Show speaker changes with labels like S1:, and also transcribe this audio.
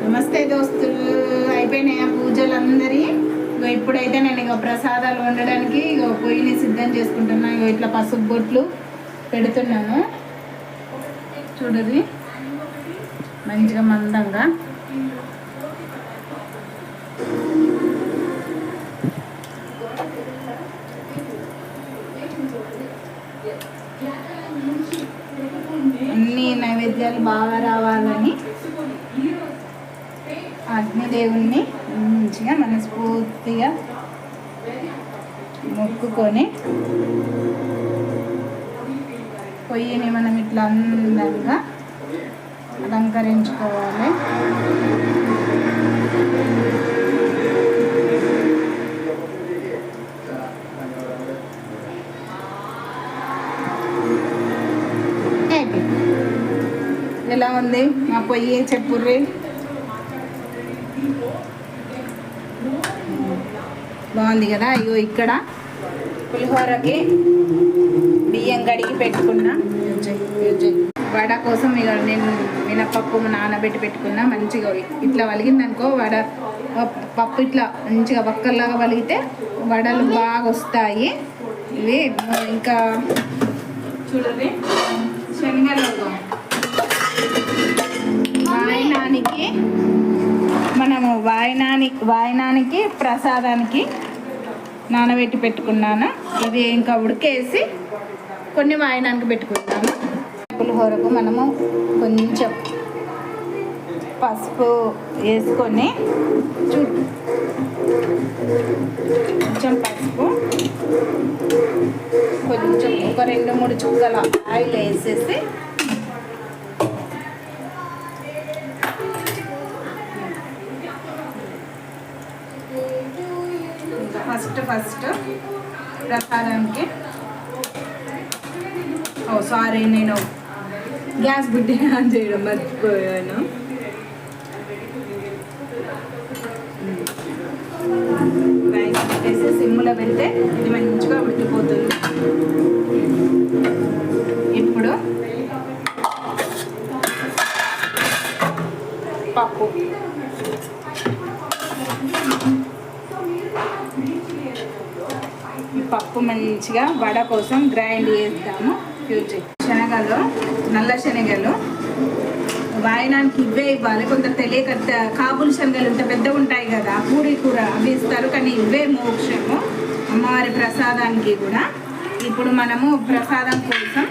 S1: నమస్తే దోస్తులు, అయిపోయినాయా పూజలు అందరి? ఇప్పుడైతే నేను ఇక ప్రసాదాలు వండడానికి పొయ్యిని సిద్ధం చేసుకుంటున్నా. ఇట్లా పసుపు బొట్లు పెడుతున్నాను. చూడది మంచిగా మందంగా. అన్ని నైవేద్యాలు బాగా రావాలని అగ్నిదేవుణ్ణి మంచిగా మనస్ఫూర్తిగా మొక్కుకొని పొయ్యిని మనం ఇట్లా అందంగా అలంకరించుకోవాలి. ఎలా ఉంది మా పొయ్యి చెప్పుర్రి? బాగుంది కదా. అయ్యో ఇక్కడ పులిహోరకి బియ్యం కడిగి పెట్టుకున్నా. వడ కోసం ఇక నేను మినపప్పు నానబెట్టి పెట్టుకున్నా. మంచిగా ఇట్లా వలిగిందనుకో వడ పప్పు ఇట్లా మంచిగా వక్కల్లాగా వలిగితే వడలు బాగా వస్తాయి. ఇవి ఇంకా చూడండి, శనగలు వాయనానికి మనము వాయనానికి ప్రసాదానికి నానబెట్టి పెట్టుకున్నాను. ఇవి ఇంకా ఉడికేసి కొన్ని వాయనానికి పెట్టుకుంటాను. పులిహోరకు మనము కొంచెం పసుపు వేసుకొని కొంచెం పసుపు, కొంచెం ఒక 2-3 చుక్కల ఆయిల్ వేసేసి ఫస్ట్ ప్రసాదానికి సారీ నేను గ్యాస్ బుడ్డి ఆన్ చేయడం మర్చిపోయాను. రైస్ పెట్టేసి సిమ్లో పెడితే ఇది మంచిగా ఉడికిపోతుంది. ఇప్పుడు పప్పు పప్పు మంచిగా వడ కోసం గ్రైండ్ చేస్తాము. శనగలు, నల్ల శనగలు వాయనానికి ఇవే ఇవ్వాలి. కొంత తెలియక కాబుల్ శనగలు ఇంత పెద్దగా ఉంటాయి కదా, పూరి కూర అవి ఇస్తారు, కానీ ఇవే మోక్షము అమ్మవారి ప్రసాదానికి కూడా. ఇప్పుడు మనము ప్రసాదం కోసం